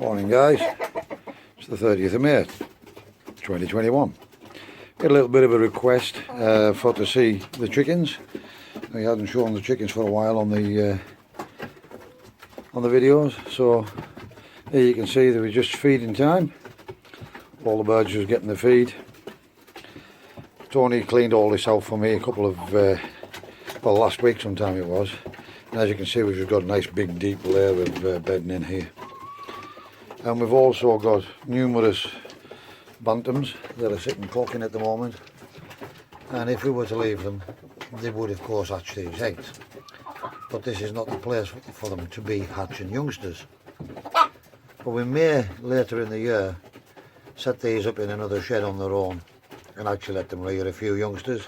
Morning guys, it's the 30th of May 2021. Got a little bit of a request for to see the chickens. We hadn't shown the chickens for a while on the videos, so here you can see that we're just feeding time. All the birds just getting the feed. Tony cleaned all this out for me a couple of, well, last week sometime it was. And as you can see, we've just got a nice big deep layer of bedding in here. And we've also got numerous bantams that are sitting clucking at the moment. And if we were to leave them, they would of course hatch these eggs. But this is not the place for them to be hatching youngsters. But we may later in the year set these up in another shed on their own and actually let them rear a few youngsters,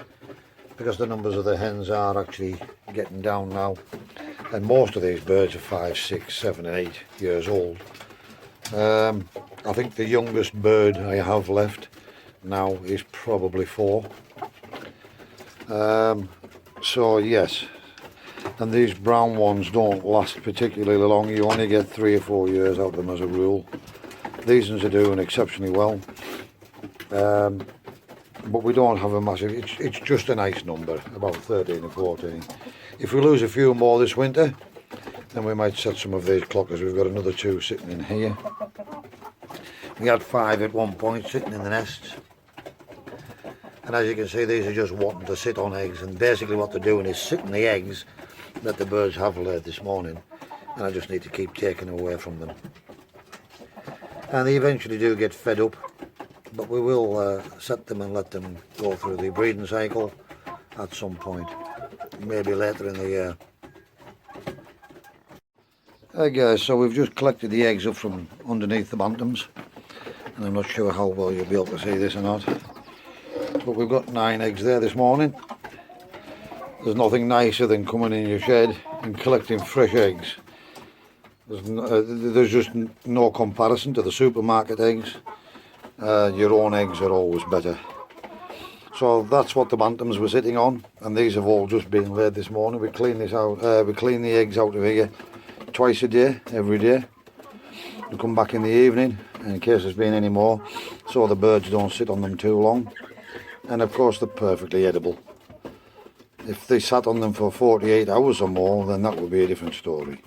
because the numbers of the hens are actually getting down now, and most of these birds are 5, 6, 7 and 8 years old. I think the youngest bird I have left now is probably 4. So yes, and these brown ones don't last particularly long. You only get 3 or 4 years out of them as a rule. These ones are doing exceptionally well, but we don't have a massive, it's just a nice number, about 13 or 14. If we lose a few more this winter, then we might set some of these clockers. We've got another 2 sitting in here. We had 5 at one point sitting in the nests, and as you can see, these are just wanting to sit on eggs, and basically what they're doing is sitting the eggs that the birds have laid this morning, and I just need to keep taking away from them. And they eventually do get fed up, but we will set them and let them go through the breeding cycle at some point, maybe later in the year. Hey guys, so we've just collected the eggs up from underneath the bantams, and I'm not sure how well you'll be able to see this or not, but we've got 9 eggs there this morning. There's nothing nicer than coming in your shed and collecting fresh eggs. There's just no comparison to the supermarket eggs. Your own eggs are always better. So that's what the bantams were sitting on, and these have all just been laid this morning. We clean this out. We clean the eggs out of here twice a day, every day. We come back in the evening in case there's been any more, so the birds don't sit on them too long. And of course they're perfectly edible. If they sat on them for 48 hours or more, then that would be a different story.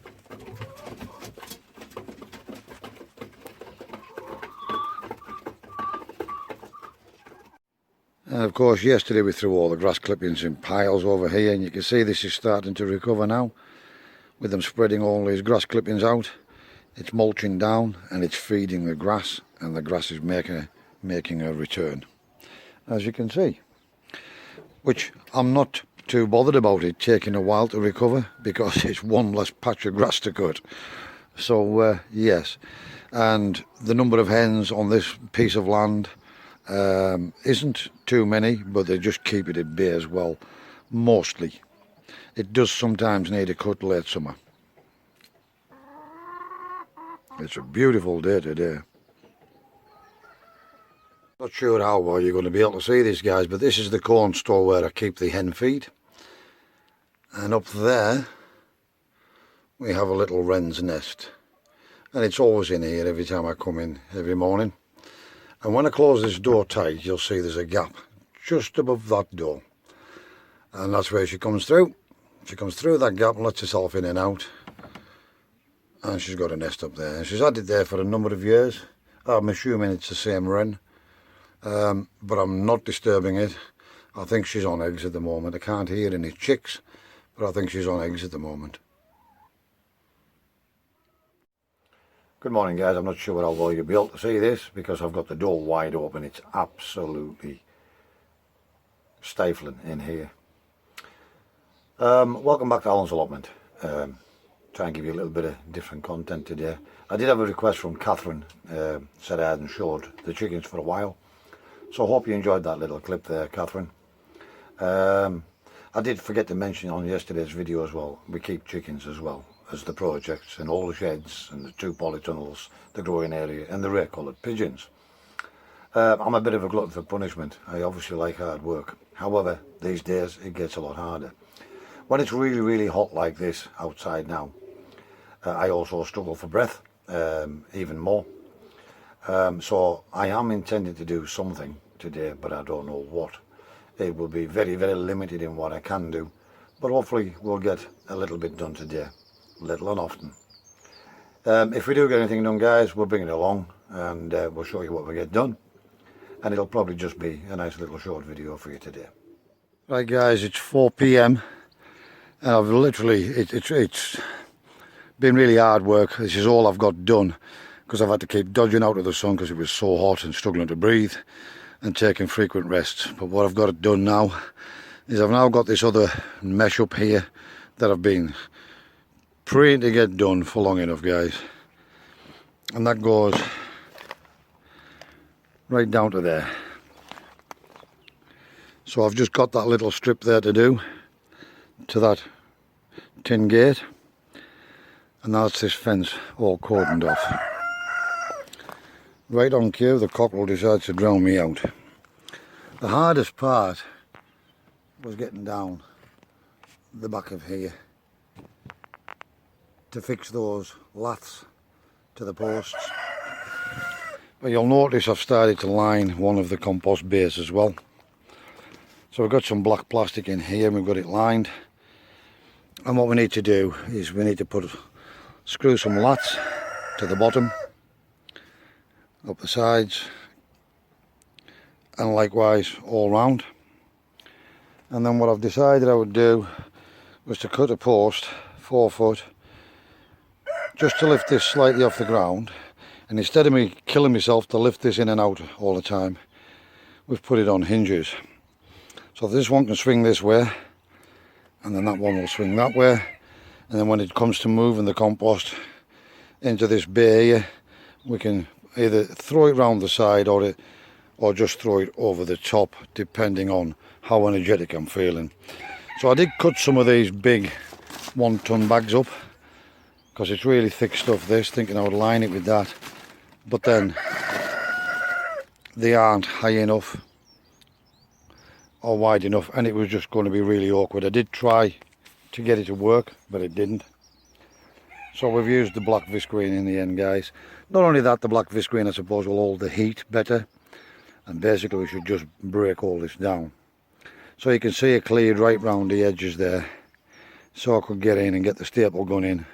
And of course yesterday we threw all the grass clippings in piles over here, and you can see this is starting to recover now. With them spreading all these grass clippings out, it's mulching down and it's feeding the grass, and the grass is making a return, as you can see. Which I'm not too bothered about it taking a while to recover, because it's one less patch of grass to cut. So yes, and the number of hens on this piece of land isn't too many, but they just keep it at bay as well, mostly. It does sometimes need a cut late summer. It's a beautiful day today. Not sure how well you're going to be able to see this, guys, but this is the corn store where I keep the hen feed. And up there we have a little wren's nest, and it's always in here every time I come in every morning. And when I close this door tight, you'll see there's a gap just above that door, and that's where she comes through. She comes through that gap and lets herself in and out, and she's got a nest up there, and she's had it there for a number of years. I'm assuming it's the same wren, but I'm not disturbing it. I think she's on eggs at the moment. I can't hear any chicks, but I think she's on eggs at the moment. Good morning guys, I'm not sure how well you'll be able to see this because I've got the door wide open. It's absolutely stifling in here. Welcome back to Alan's Allotment. Try and give you a little bit of different content today. I did have a request from Catherine, said I hadn't showed the chickens for a while, so I hope you enjoyed that little clip there, Catherine. I did forget to mention on yesterday's video as well, we keep chickens as well as the projects and all the sheds and the 2 polytunnels, the growing area and the rare coloured pigeons. I'm a bit of a glutton for punishment. I obviously like hard work. However, these days it gets a lot harder. When it's really hot like this outside now, I also struggle for breath, even more. So I am intending to do something today, but I don't know what. It will be very, very limited in what I can do, but hopefully we'll get a little bit done today, little and often. If we do get anything done, guys, we'll bring it along and we'll show you what we get done, and it'll probably just be a nice little short video for you today. Right guys, it's 4 p.m. and I've literally, it's been really hard work. This is all I've got done because I've had to keep dodging out of the sun because it was so hot and struggling to breathe and taking frequent rests. But what I've got done now is I've now got this other mesh up here that I've been praying to get done for long enough, guys, and that goes right down to there. So I've just got that little strip there to do to that tin gate, and that's this fence all cordoned off. Right on cue, the cockerel decides to drown me out. The hardest part was getting down the back of here to fix those laths to the posts. But you'll notice I've started to line one of the compost bays as well. So we've got some black plastic in here and we've got it lined. And what we need to do is we need to screw some laths to the bottom, up the sides, and likewise all round. And then what I've decided I would do was to cut a post 4 foot just to lift this slightly off the ground, and instead of me killing myself to lift this in and out all the time, we've put it on hinges. So this one can swing this way, and then that one will swing that way, and then when it comes to moving the compost into this bay here, we can either throw it round the side or just throw it over the top, depending on how energetic I'm feeling. So I did cut some of these big 1 ton bags up because it's really thick stuff, this, thinking I would line it with that, but then they aren't high enough or wide enough, and it was just going to be really awkward. I did try to get it to work, but it didn't. So we've used the black visqueen in the end, guys. Not only that, the black visqueen I suppose will hold the heat better, and basically we should just break all this down. So you can see it cleared right round the edges there, so I could get in and get the staple gun in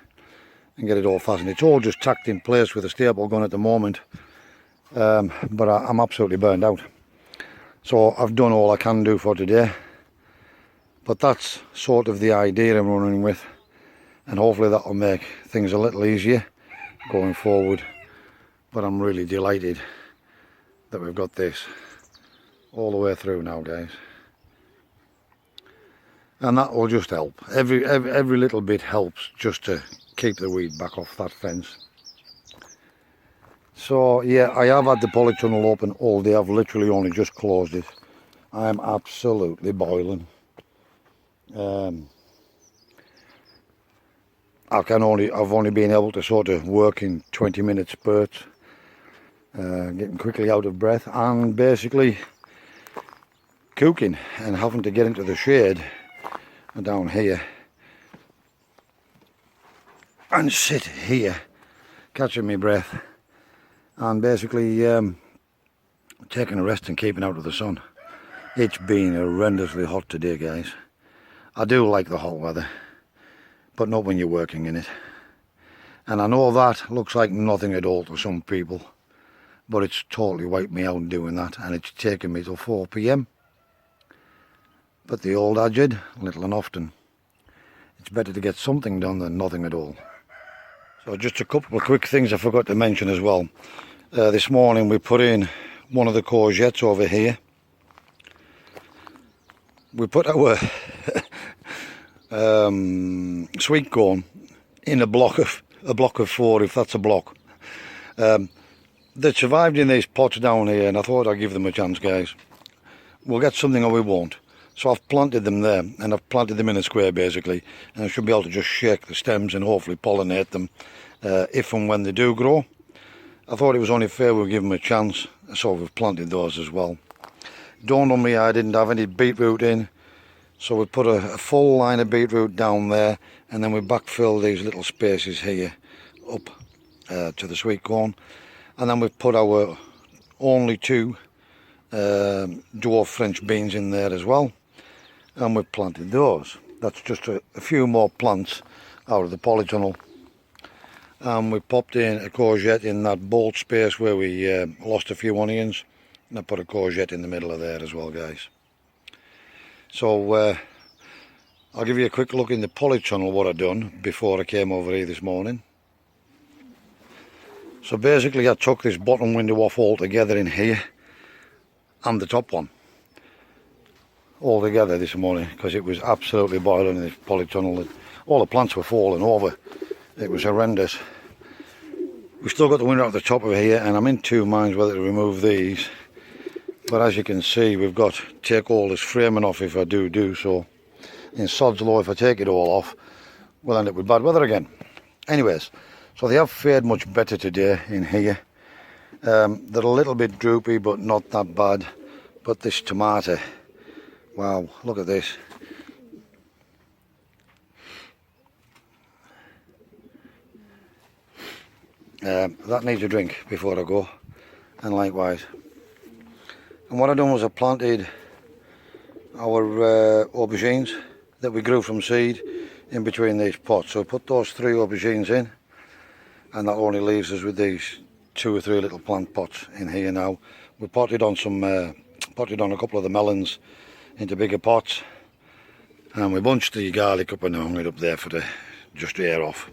and get it all fastened. It's all just tacked in place with a staple gun at the moment, but I'm absolutely burned out. So I've done all I can do for today, but that's sort of the idea I'm running with, and hopefully that will make things a little easier going forward. But I'm really delighted that we've got this all the way through now, guys, and that will just help. Every little bit helps just to keep the weed back off that fence. So yeah, I have had the polytunnel open all day. I've literally only just closed it. I am absolutely boiling. I've only been able to sort of work in 20-minute spurts, getting quickly out of breath and basically cooking and having to get into the shade down here and sit here catching my breath and basically taking a rest and keeping out of the sun. It's been horrendously hot today, guys. I do like the hot weather, but not when you're working in it. And I know that looks like nothing at all to some people, but it's totally wiped me out doing that, and it's taken me till 4 p.m. But the old adage, little and often, it's better to get something done than nothing at all. So just a couple of quick things I forgot to mention as well. This morning we put in one of the courgettes over here. We put our sweet corn in a block of 4, if that's a block. They survived in these pots down here, and I thought I'd give them a chance, guys. We'll get something or we won't. So I've planted them there, and I've planted them in a square basically, and I should be able to just shake the stems and hopefully pollinate them if and when they do grow. I thought it was only fair we'll give them a chance, so we've planted those as well. Dawned on me I didn't have any beetroot in, so we put a full line of beetroot down there, and then we backfill these little spaces here up to the sweet corn, and then we've put our only 2 dwarf French beans in there as well, and we've planted those. That's just a few more plants out of the polytunnel. And we popped in a courgette in that bolt space where we lost a few onions, and I put a courgette in the middle of there as well, guys. So I'll give you a quick look in the polytunnel what I've done before I came over here this morning. So basically I took this bottom window off altogether in here, and the top one all together this morning, because it was absolutely boiling in this polytunnel. All the plants were falling over. It was horrendous. We've still got the window at the top of here, and I'm in 2 minds whether to remove these, but as you can see, we've got to take all this framing off if I do so. In sod's law, if I take it all off, we'll end up with bad weather again. Anyways, so they have fared much better today in here. They're a little bit droopy, but not that bad. But this tomato, wow, look at this. That needs a drink before I go, and likewise. And what I done was I planted our aubergines that we grew from seed in between these pots. So I put those 3 aubergines in, and that only leaves us with these 2 or 3 little plant pots in here now. We potted on a couple of the melons into bigger pots, and we bunched the garlic up and hung it up there for the just to air off.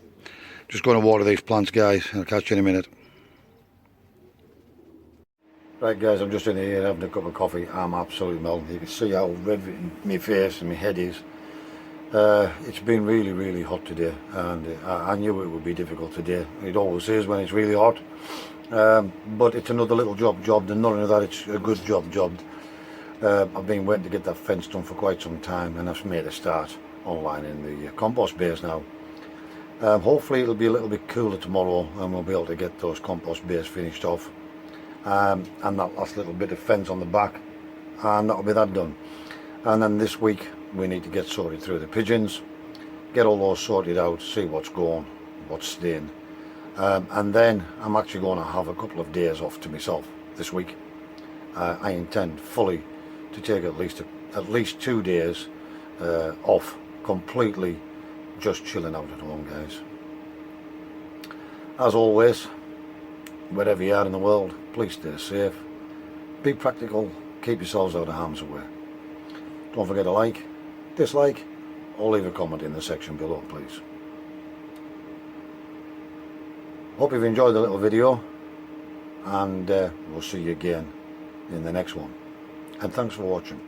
Just going to water these plants, guys, and I'll catch you in a minute. Right, guys, I'm just in here having a cup of coffee. I'm absolutely melting. You can see how red my face and my head is. It's been really hot today, and I knew it would be difficult today. It always is when it's really hot, but it's another little job, and not only that, it's a good job. I've been waiting to get that fence done for quite some time, and I've made a start online in the compost base now. Hopefully it'll be a little bit cooler tomorrow, and we'll be able to get those compost bays finished off, and that last little bit of fence on the back, and that'll be that done. And then this week we need to get sorted through the pigeons, get all those sorted out, see what's going, what's staying, and then I'm actually going to have a couple of days off to myself this week. I intend fully to take at least 2 days off, completely just chilling out at home, guys. As always, wherever you are in the world, please stay safe, be practical, keep yourselves out of harm's way. Don't forget to like, dislike, or leave a comment in the section below, please. Hope you've enjoyed the little video, and we'll see you again in the next one. And thanks for watching.